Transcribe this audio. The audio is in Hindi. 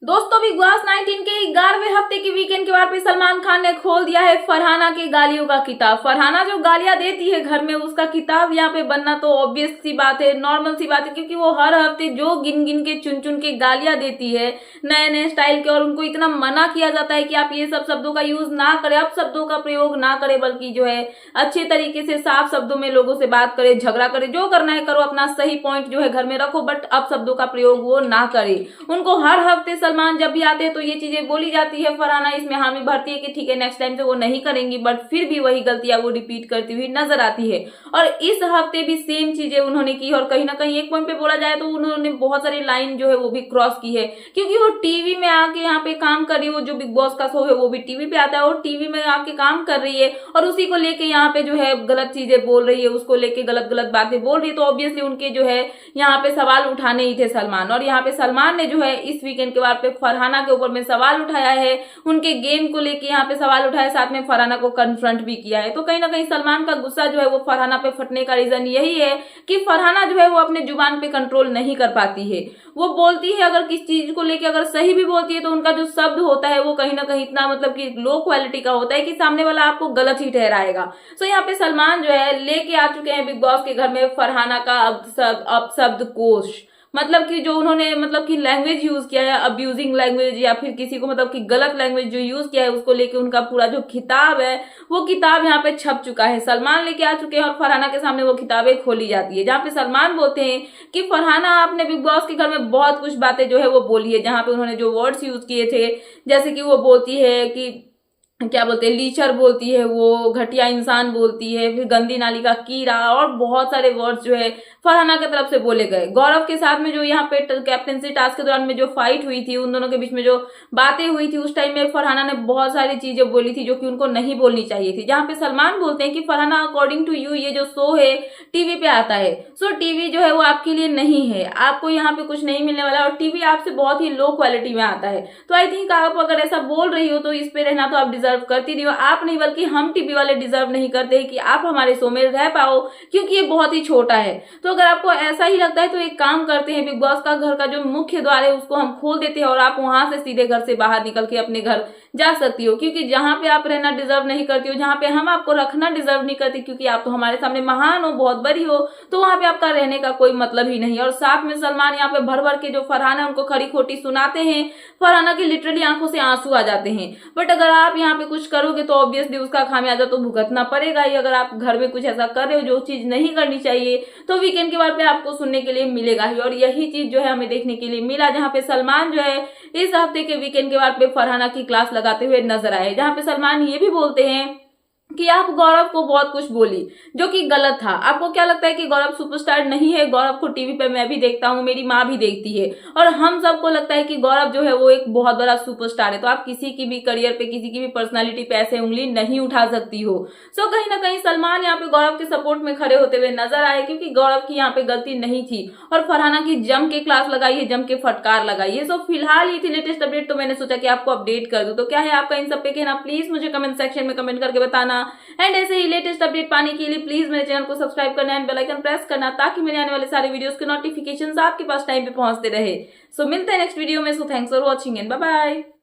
दोस्तों बिग बॉस 19 के 11वें हफ्ते के वीकेंड के बाद पे सलमान खान ने खोल दिया है फरहाना के गालियों का किताब। फरहाना जो गालियां देती है घर में, उसका किताब यहाँ पे बनना तो ऑब्वियस सी बात है, नॉर्मल सी बात है, क्योंकि वो हर हफ्ते जो गिन गिन के चुन चुन के गालियां देती है नए नए स्टाइल के, और उनको इतना मना किया जाता है कि आप ये सब शब्दों का यूज ना करें, अब शब्दों का प्रयोग ना करें, बल्कि जो है अच्छे तरीके से साफ शब्दों में लोगों से बात करें, झगड़ा करें, जो करना है करो, अपना सही पॉइंट जो है घर में रखो, बट अब शब्दों का प्रयोग वो ना करे। उनको हर हफ्ते सलमान जब भी आते हैं तो ये चीजें बोली जाती है, फरहाना इसमें हामी भरती है कि ठीक है नेक्स्ट टाइम से वो नहीं करेंगी, बट फिर भी वही गलतियां वो रिपीट करती हुई नजर आती है। और इस हफ्ते भी सेम चीजें उन्होंने की, और कहीं ना कहीं एक पॉइंट पे बोला जाए तो उन्होंने बहुत सारी लाइन जो है वो भी क्रॉस की है, क्योंकि वो टीवी में आके यहाँ पे काम कर रही है, वो जो बिग बॉस का शो है वो भी टीवी पे आता है, और टीवी में आके काम कर रही है और उसी को लेके यहाँ पे जो है गलत चीजें बोल रही है, उसको लेके गलत गलत बातें बोल रही है, तो ऑब्वियसली उनके जो है यहाँ पे सवाल उठाने ही थे सलमान। और यहाँ पे सलमान ने जो है इस वीकेंड के बाद पे फरहाना के ऊपर में सवाल उठाया है, उनके गेम को लेके यहाँ पे सवाल उठाया, साथ में फरहाना को कन्फ्रंट भी किया है। तो कहीं ना कहीं सलमान का गुस्सा जो है वो फरहाना पे फटने का रीजन यही है कि फरहाना जो है वो अपने जुबान पे कंट्रोल नहीं कर पाती है। वो बोलती है अगर किस चीज को लेके अगर सही भी बोलती है तो उनका जो शब्द होता है वो कहीं ना कहीं इतना मतलब कि लो क्वालिटी का होता है कि सामने वाला आपको गलत ही ठहराएगा। सो यहाँ पे सलमान जो है लेके आ चुके हैं बिग बॉस के घर में फरहाना का अपशब्द कोश, मतलब कि जो उन्होंने मतलब कि लैंग्वेज यूज किया है, अब्यूजिंग लैंग्वेज, या फिर किसी को मतलब कि गलत लैंग्वेज जो यूज किया है, उसको लेके उनका पूरा जो किताब है वो किताब यहाँ पे छप चुका है। सलमान लेके आ चुके हैं और फरहाना के सामने वो किताबें खोली जाती है, जहाँ पे सलमान बोलते हैं कि फरहाना आपने बिग बॉस के घर में बहुत कुछ बातें जो है वो बोली है, जहाँ पे उन्होंने जो वर्ड्स यूज किए थे, जैसे कि वो बोलती है कि क्या बोलते हैं, लीचर बोलती है, वो घटिया इंसान बोलती है, फिर गंदी नाली का कीड़ा, और बहुत सारे वर्ड्स जो है फरहाना की तरफ से बोले गए। गौरव के साथ में जो यहाँ पे कैप्टनसी टास्क के दौरान में जो फाइट हुई थी, उन दोनों के बीच में जो बातें हुई थी, उस टाइम में फरहाना ने बहुत सारी चीजें बोली थी जो कि उनको नहीं बोलनी चाहिए थी, जहाँ पे सलमान बोलते हैं कि फरहाना अकॉर्डिंग टू यू ये जो शो है टीवी पे आता है, सो टीवी जो है वो आपके लिए नहीं है, आपको यहाँ पे कुछ नहीं मिलने वाला, और टीवी आपसे बहुत ही लो क्वालिटी में आता है। तो आई थिंक आप अगर ऐसा बोल रही हो तो इस पे रहना तो आप डिजर्व करती नहीं हो, आप नहीं बल्कि हम टीवी वाले डिजर्व नहीं करते कि आप हमारे शो में रह पाओ, क्योंकि ये बहुत ही छोटा है। तो अगर आपको ऐसा ही लगता है तो एक काम करते हैं, बिग बॉस का घर का जो मुख्य द्वार है उसको हम खोल देते हैं और आप वहां से सीधे घर से बाहर निकल के अपने घर जा सकती हो, क्योंकि जहां पे आप रहना डिजर्व नहीं करती हो, जहां पे हम आपको रखना डिजर्व नहीं करती, क्योंकि आप तो हमारे सामने महान हो, बहुत बड़ी हो, तो वहां पे आपका रहने का कोई मतलब ही नहीं है। और साथ में सलमान यहाँ पे भर भर के जो फरहाना उनको खरी खोटी सुनाते हैं, फरहाना की लिटरली आंखों से आंसू आ जाते हैं, बट अगर आप यहाँ पे कुछ करोगे तो ऑब्वियसली उसका खामियाजा तो भुगतना पड़ेगा ही। अगर आप घर में कुछ ऐसा कर रहे हो जो चीज नहीं करनी चाहिए तो वीकेंड के बाद पे आपको सुनने के लिए मिलेगा ही, और यही चीज जो है हमें देखने के लिए मिला, जहाँ पे सलमान जो है इस हफ्ते के वीकेंड के बाद पे फरहाना की क्लास लगाते हुए नजर आए, जहाँ पे सलमान ये भी बोलते हैं कि आप गौरव को बहुत कुछ बोली जो कि गलत था। आपको क्या लगता है कि गौरव सुपरस्टार नहीं है? गौरव को टीवी पे मैं भी देखता हूँ, मेरी माँ भी देखती है, और हम सबको लगता है कि गौरव जो है वो एक बहुत बड़ा सुपरस्टार है। तो आप किसी की भी करियर पे, किसी की भी पर्सनालिटी पे ऐसे उंगली नहीं उठा सकती हो। सो कहीं ना कहीं सलमान यहाँ पे गौरव के सपोर्ट में खड़े होते हुए नजर आए, क्योंकि गौरव की यहाँ पे गलती नहीं थी, और फरहाना की जम के क्लास लगाई है, जम के फटकार लगाई है। सो फिलहाल ये थी लेटेस्ट अपडेट, तो मैंने सोचा कि आपको अपडेट कर दूं। तो क्या है आपका इन सब पे कहना, प्लीज मुझे कमेंट सेक्शन में कमेंट करके बताना। एंड ऐसे ही लेटेस्ट अपडेट पाने के लिए प्लीज मेरे चैनल को सब्सक्राइब करना एंड बेल आइकन प्रेस करना, ताकि मेरे आने वाले सारे वीडियोस के नोटिफिकेशंस आपके पास टाइम पे पहुंचते रहे। सो मिलते हैं नेक्स्ट वीडियो में। So thanks for watching and bye bye.